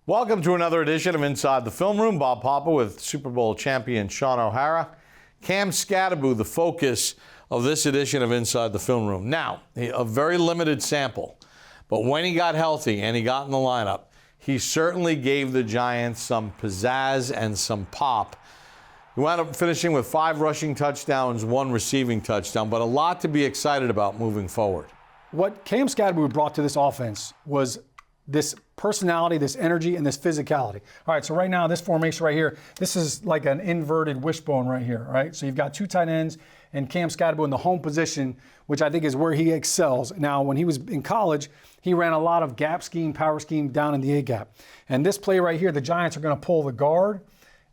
Welcome to another edition of Inside the Film Room. Bob Papa with Super Bowl champion Shaun O'Hara. Cam Skattebo, the focus of this edition of Inside the Film Room. Now, a very limited sample, but when he got healthy and he got in the lineup, he certainly gave the Giants some pizzazz and some pop. He wound up finishing with 5 rushing touchdowns, 1 receiving touchdown, but a lot to be excited about moving forward. What Cam Skattebo brought to this offense was this personality, this energy, and this physicality. All right, so right now, this formation right here, this is like an inverted wishbone right here, right? So you've got 2 tight ends and Cam Skattebo in the home position, which I think is where he excels. Now, when he was in college, he ran a lot of gap scheme, power scheme down in the A-gap. And this play right here, the Giants are going to pull the guard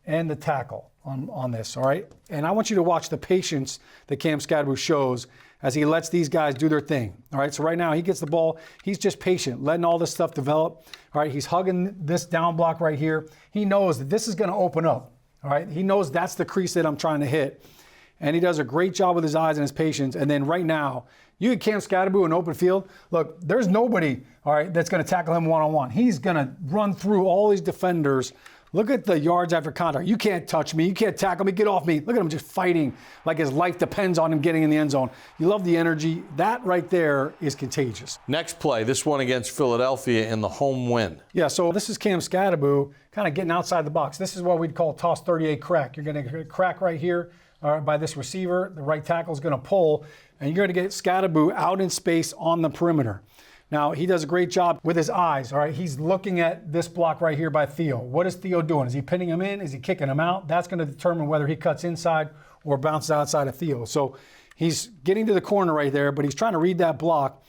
and the tackle on this, all right? And I want you to watch the patience that Cam Skattebo shows as he lets these guys do their thing, all right? So right now, he gets the ball. He's just patient, letting all this stuff develop, all right? He's hugging this down block right here. He knows that this is going to open up, all right? He knows that's the crease that I'm trying to hit. And he does a great job with his eyes and his patience. And then right now, you get Cam Skattebo in open field. Look, there's nobody, all right, that's going to tackle him one-on-one. He's going to run through all these defenders. Look at the yards after contact. You can't touch me. You can't tackle me. Get off me. Look at him just fighting like his life depends on him getting in the end zone. You love the energy. That right there is contagious. Next play, this one against Philadelphia in the home win. Yeah, so this is Cam Skattebo kind of getting outside the box. This is what we'd call toss 38 crack. You're going to get a crack right here by this receiver. The right tackle is going to pull, and you're going to get Skattebo out in space on the perimeter. Now, he does a great job with his eyes, all right? He's looking at this block right here by Theo. What is Theo doing? Is he pinning him in? Is he kicking him out? That's going to determine whether he cuts inside or bounces outside of Theo. So he's getting to the corner right there, but he's trying to read that block.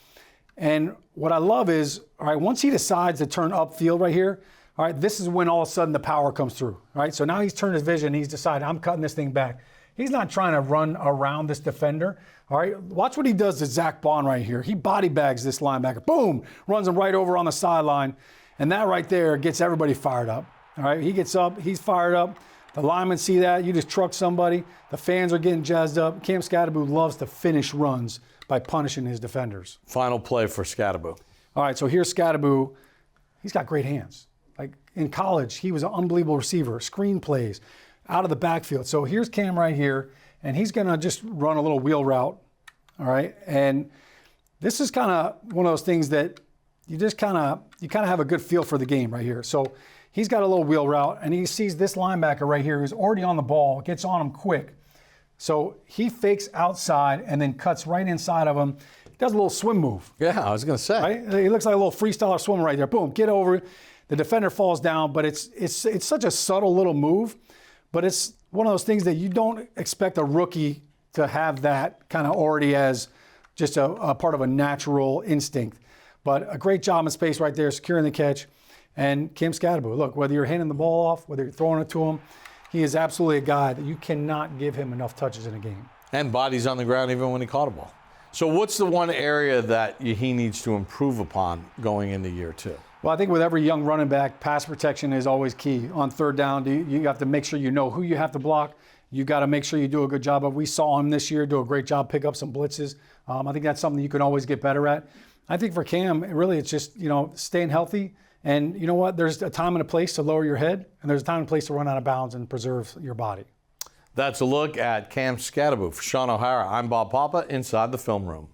And what I love is, all right, once he decides to turn upfield right here, all right, this is when all of a sudden the power comes through, all right? So now he's turned his vision. He's decided, I'm cutting this thing back. He's not trying to run around this defender. All right, watch what he does to Zach Bond right here. He body bags this linebacker. Boom, runs him right over on the sideline. And that right there gets everybody fired up. All right, he gets up, he's fired up. The linemen see that. You just truck somebody. The fans are getting jazzed up. Cam Skattebo loves to finish runs by punishing his defenders. Final play for Skattebo. All right, so here's Skattebo. He's got great hands. Like in college, he was an unbelievable receiver, screen plays, out of the backfield. So here's Cam right here, and he's going to just run a little wheel route, all right? And this is kind of one of those things that you just kind of have a good feel for the game right here. So he's got a little wheel route, and he sees this linebacker right here who's already on the ball, gets on him quick. So he fakes outside and then cuts right inside of him. He does a little swim move. Yeah, I was going to say. Right? He looks like a little freestyler swimmer right there. Boom, get over it. The defender falls down, but it's such a subtle little move. But it's one of those things that you don't expect a rookie to have that kind of already as just a part of a natural instinct. But a great job in space right there, securing the catch. And Cam Skattebo, look, whether you're handing the ball off, whether you're throwing it to him, he is absolutely a guy that you cannot give him enough touches in a game. And bodies on the ground even when he caught a ball. So what's the one area that he needs to improve upon going into year 2? Well, I think with every young running back, pass protection is always key. On third down, you have to make sure you know who you have to block. You got to make sure you do a good job of. We saw him this year do a great job, pick up some blitzes. I think that's something you can always get better at. I think for Cam, really, it's just staying healthy. And you know what? There's a time and a place to lower your head, and there's a time and place to run out of bounds and preserve your body. That's a look at Cam Skattebo. For Shaun O'Hara, I'm Bob Papa, Inside the Film Room.